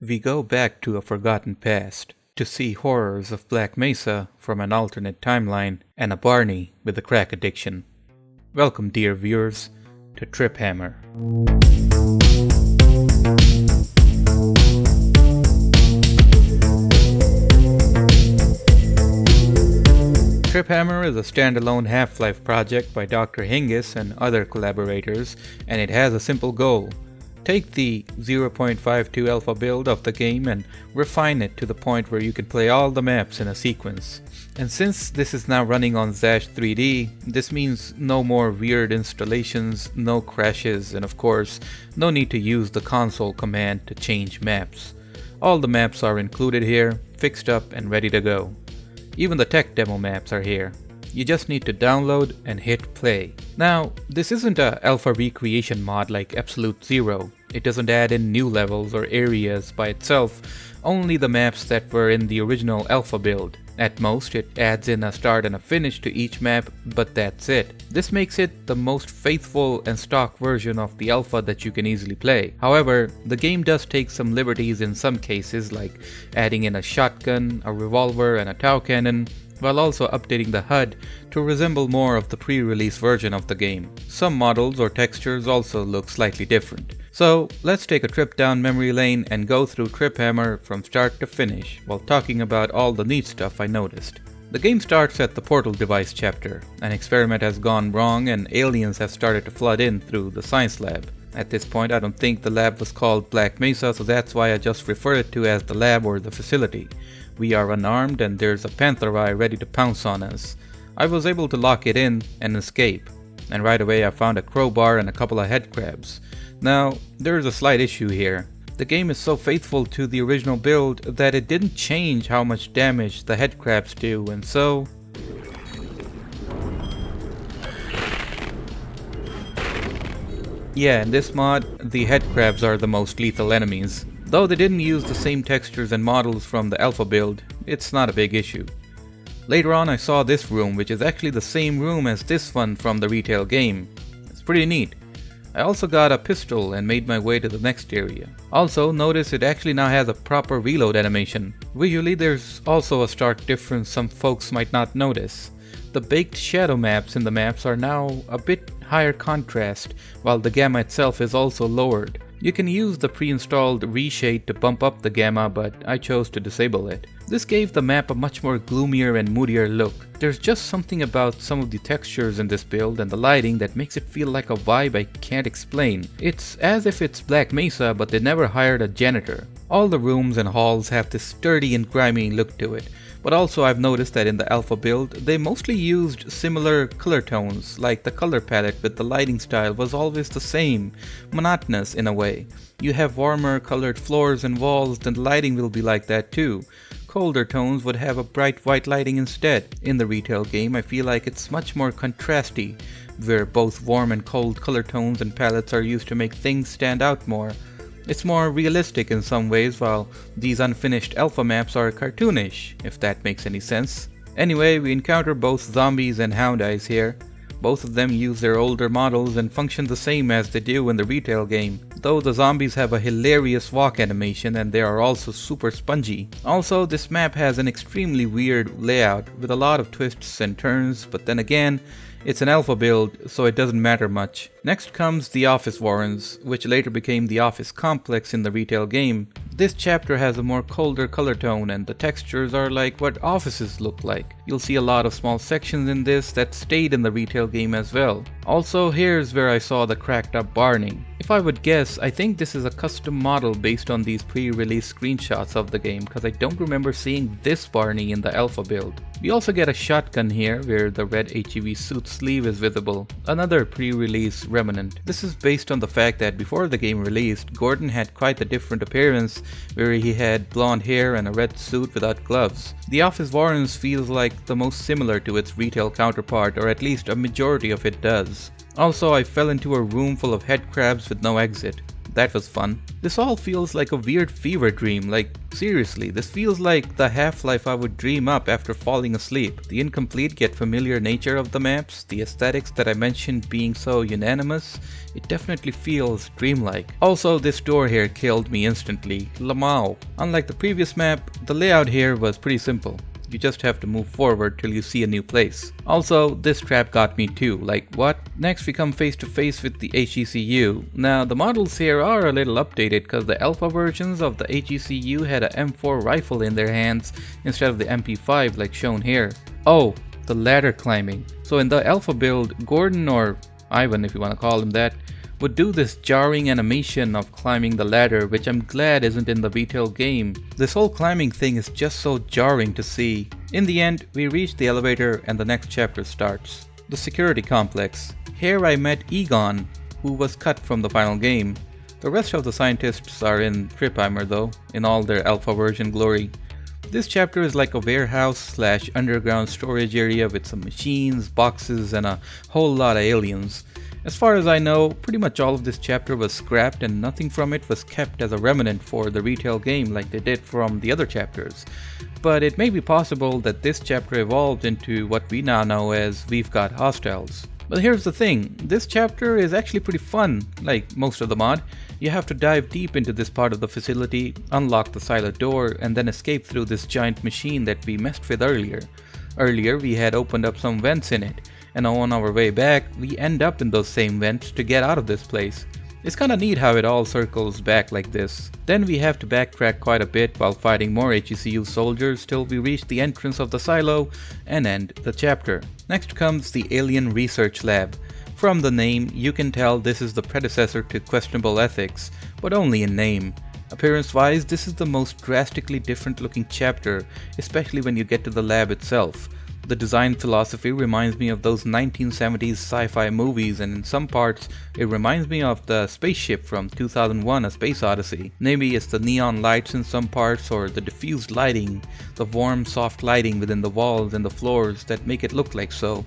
we go back to a forgotten past to see horrors of Black Mesa from an alternate timeline and a Barney with a crack addiction. Welcome, dear viewers, to Triphammer. Triphammer is a standalone Half-Life project by Dr. Hingis and other collaborators, and it has a simple goal. Take the 0.52 alpha build of the game and refine it to the point where you can play all the maps in a sequence. And since this is now running on Zash 3D, this means no more weird installations, no crashes, and of course, no need to use the console command to change maps. All the maps are included here, fixed up and ready to go. Even the tech demo maps are here. You just need to download and hit play. Now, this isn't a alpha recreation mod like Absolute Zero. It doesn't add in new levels or areas by itself, only the maps that were in the original alpha build. At most, it adds in a start and a finish to each map, but that's it. This makes it the most faithful and stock version of the alpha that you can easily play. However, the game does take some liberties in some cases, like adding in a shotgun, a revolver, and a tow cannon, while also updating the HUD to resemble more of the pre-release version of the game. Some models or textures also look slightly different. So let's take a trip down memory lane and go through Triphammer from start to finish while talking about all the neat stuff I noticed. The game starts at the portal device chapter. An experiment has gone wrong and aliens have started to flood in through the science lab. At this point, I don't think the lab was called Black Mesa, so that's why I just refer it to as the lab or the facility. We are unarmed and there's a panther eye ready to pounce on us. I was able to lock it in and escape, and right away I found a crowbar and a couple of head crabs. Now, there is a slight issue here. The game is so faithful to the original build that it didn't change how much damage the head crabs do, and so... yeah, in this mod, the head crabs are the most lethal enemies. Though they didn't use the same textures and models from the alpha build, it's not a big issue. Later on I saw this room, which is actually the same room as this one from the retail game. It's pretty neat. I also got a pistol and made my way to the next area. Also, notice it actually now has a proper reload animation. Visually, there's also a stark difference some folks might not notice. The baked shadow maps in the maps are now a bit higher contrast, while the gamma itself is also lowered. You can use the pre-installed reshade to bump up the gamma, but I chose to disable it. This gave the map a much more gloomier and moodier look. There's just something about some of the textures in this build and the lighting that makes it feel like a vibe I can't explain. It's as if it's Black Mesa, but they never hired a janitor. All the rooms and halls have this sturdy and grimy look to it. But also I've noticed that in the alpha build, they mostly used similar color tones, like the color palette with the lighting style was always the same, monotonous in a way. You have warmer colored floors and walls, then the lighting will be like that too. Colder tones would have a bright white lighting instead. In the retail game, I feel like it's much more contrasty, where both warm and cold color tones and palettes are used to make things stand out more. It's more realistic in some ways, while these unfinished alpha maps are cartoonish, if that makes any sense. Anyway, we encounter both zombies and hound eyes here. Both of them use their older models and function the same as they do in the retail game, though the zombies have a hilarious walk animation and they are also super spongy. Also, this map has an extremely weird layout with a lot of twists and turns, but then again, it's an alpha build, so it doesn't matter much. Next comes the office warrens, which later became the office complex in the retail game. This chapter has a more colder color tone and the textures are like what offices look like. You'll see a lot of small sections in this that stayed in the retail game as well. Also, here's where I saw the cracked up Barney. If I would guess, I think this is a custom model based on these pre-release screenshots of the game, because I don't remember seeing this Barney in the alpha build. We also get a shotgun here where the red HEV suit sleeve is visible, another pre-release remnant. This is based on the fact that before the game released, Gordon had quite a different appearance where he had blonde hair and a red suit without gloves. The Office Warrens feels like the most similar to its retail counterpart, or at least a majority of it does. Also, I fell into a room full of head crabs with no exit. that was fun. This all feels like a weird fever dream, like seriously, this feels like the Half-Life I would dream up after falling asleep. The incomplete yet familiar nature of the maps, the aesthetics that I mentioned being so unanimous, it definitely feels dreamlike. Also, this door here killed me instantly, Lamau. Unlike the previous map, the layout here was pretty simple. You just have to move forward till you see a new place. Also, this trap got me too, like what? Next we come face to face with the HECU. Now the models here are a little updated because the alpha versions of the HECU had a M4 rifle in their hands instead of the MP5 like shown here. Oh, the ladder climbing. So in the alpha build, Gordon, or Ivan if you want to call him that, would do this jarring animation of climbing the ladder, which I'm glad isn't in the retail game. This whole climbing thing is just so jarring to see. In the end, we reach the elevator and the next chapter starts. The security complex. Here I met Egon, who was cut from the final game. The rest of the scientists are in Triphammer though, in all their alpha version glory. This chapter is like a warehouse / underground storage area with some machines, boxes, and a whole lot of aliens. As far as I know, pretty much all of this chapter was scrapped and nothing from it was kept as a remnant for the retail game like they did from the other chapters. But it may be possible that this chapter evolved into what we now know as We've Got Hostiles. But here's the thing, this chapter is actually pretty fun, like most of the mod. You have to dive deep into this part of the facility, unlock the silo door, and then escape through this giant machine that we messed with earlier. Earlier we had opened up some vents in it, and on our way back, we end up in those same vents to get out of this place. It's kinda neat how it all circles back like this. Then we have to backtrack quite a bit while fighting more HECU soldiers till we reach the entrance of the silo and end the chapter. Next comes the Alien Research Lab. From the name, you can tell this is the predecessor to Questionable Ethics, but only in name. Appearance-wise, this is the most drastically different looking chapter, especially when you get to the lab itself. The design philosophy reminds me of those 1970s sci-fi movies, and in some parts it reminds me of the spaceship from 2001 A Space Odyssey. Maybe it's the neon lights in some parts or the diffused lighting, the warm soft lighting within the walls and the floors that make it look like so.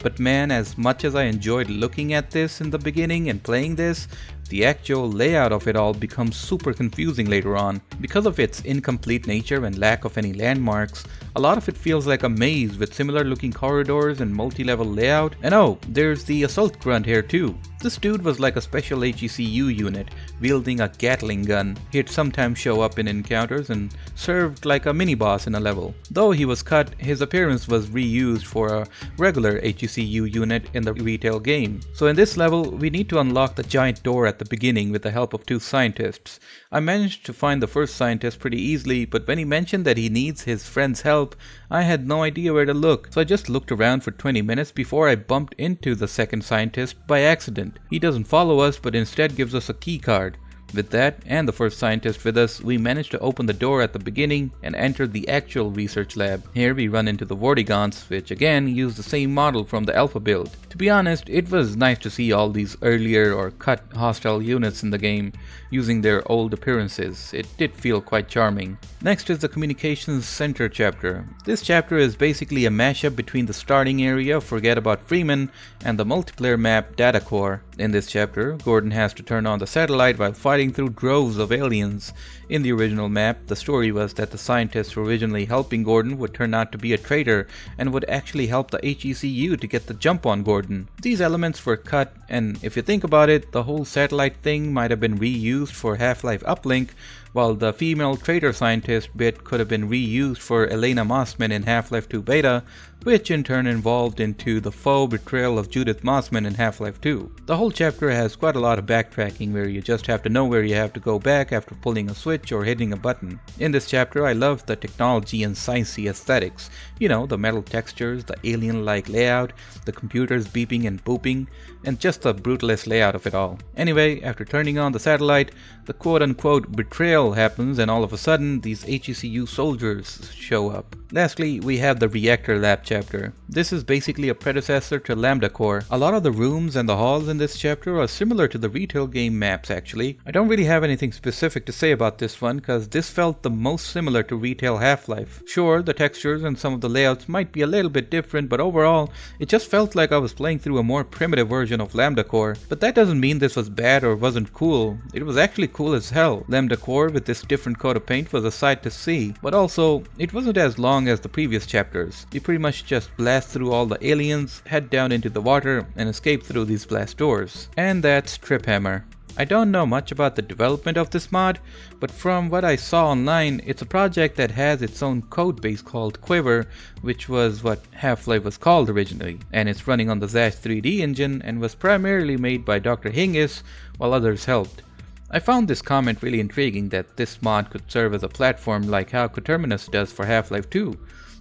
But man, as much as I enjoyed looking at this in the beginning and playing this, the actual layout of it all becomes super confusing later on. Because of its incomplete nature and lack of any landmarks, a lot of it feels like a maze with similar looking corridors and multi-level layout. And oh, there's the assault grunt here too. This dude was like a special HECU unit, wielding a Gatling gun. He'd sometimes show up in encounters and served like a mini-boss in a level. Though he was cut, his appearance was reused for a regular HECU unit in the retail game. So in this level, we need to unlock the giant door at the beginning with the help of two scientists. I managed to find the first scientist pretty easily, but when he mentioned that he needs his friend's help, I had no idea where to look. So I just looked around for 20 minutes before I bumped into the second scientist by accident. He doesn't follow us, but instead gives us a key card. With that, and the first scientist with us, we managed to open the door at the beginning and enter the actual research lab. Here we run into the Vortigons, which again use the same model from the alpha build. To be honest, it was nice to see all these earlier or cut hostile units in the game using their old appearances. It did feel quite charming. Next is the Communications Center chapter. This chapter is basically a mashup between the starting area, Forget About Freeman, and the multiplayer map Data Core. In this chapter, Gordon has to turn on the satellite while fighting through droves of aliens. In the original map, the story was that the scientists originally helping Gordon would turn out to be a traitor and would actually help the HECU to get the jump on Gordon. These elements were cut, and if you think about it, the whole satellite thing might have been reused for Half-Life Uplink, while the female traitor scientist bit could have been reused for Elena Mossman in Half-Life 2 Beta, which in turn evolved into the faux betrayal of Judith Mossman in Half-Life 2. The whole chapter has quite a lot of backtracking where you just have to know where you have to go back after pulling a switch or hitting a button. In this chapter, I love the technology and sciencey aesthetics. You know, the metal textures, the alien-like layout, the computers beeping and booping, and just the brutalist layout of it all. Anyway, after turning on the satellite, the quote-unquote betrayal happens, and all of a sudden, these HECU soldiers show up. Lastly, we have the reactor lab chapter. chapter. This is basically a predecessor to Lambda Core. A lot of the rooms and the halls in this chapter are similar to the retail game maps actually. I don't really have anything specific to say about this one because this felt the most similar to retail Half-Life. Sure, the textures and some of the layouts might be a little bit different, but overall, it just felt like I was playing through a more primitive version of Lambda Core. But that doesn't mean this was bad or wasn't cool. It was actually cool as hell. Lambda Core with this different coat of paint was a sight to see, but also, it wasn't as long as the previous chapters. You pretty much just blast through all the aliens, head down into the water, and escape through these blast doors. And that's Triphammer. I don't know much about the development of this mod, but from what I saw online, it's a project that has its own codebase called Quiver, which was what Half-Life was called originally, and it's running on the Zash 3D engine and was primarily made by Dr. Hingis, while others helped. I found this comment really intriguing that this mod could serve as a platform like how Coterminus does for Half-Life 2.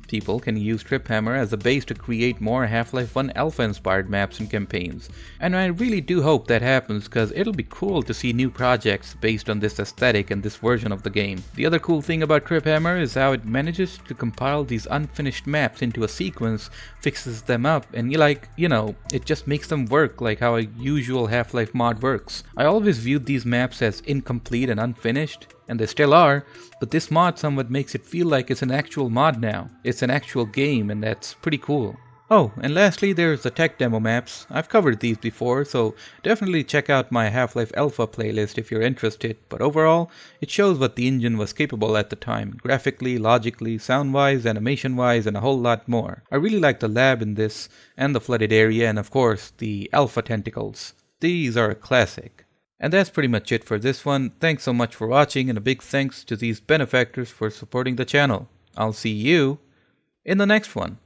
People can use Triphammer as a base to create more Half-Life 1 alpha inspired maps and campaigns. And I really do hope that happens because it'll be cool to see new projects based on this aesthetic and this version of the game. The other cool thing about Triphammer is how it manages to compile these unfinished maps into a sequence, fixes them up, and it just makes them work like how a usual Half-Life mod works. I always viewed these maps as incomplete and unfinished, and they still are, but this mod somewhat makes it feel like it's an actual mod now. It's an actual game, and that's pretty cool. Oh, and lastly there's the tech demo maps. I've covered these before, so definitely check out my Half-Life Alpha playlist if you're interested, but overall, it shows what the engine was capable at the time, graphically, logically, sound-wise, animation-wise, and a whole lot more. I really like the lab in this, and the flooded area, and of course, the alpha tentacles. These are a classic. And that's pretty much it for this one. Thanks so much for watching, and a big thanks to these benefactors for supporting the channel. I'll see you in the next one.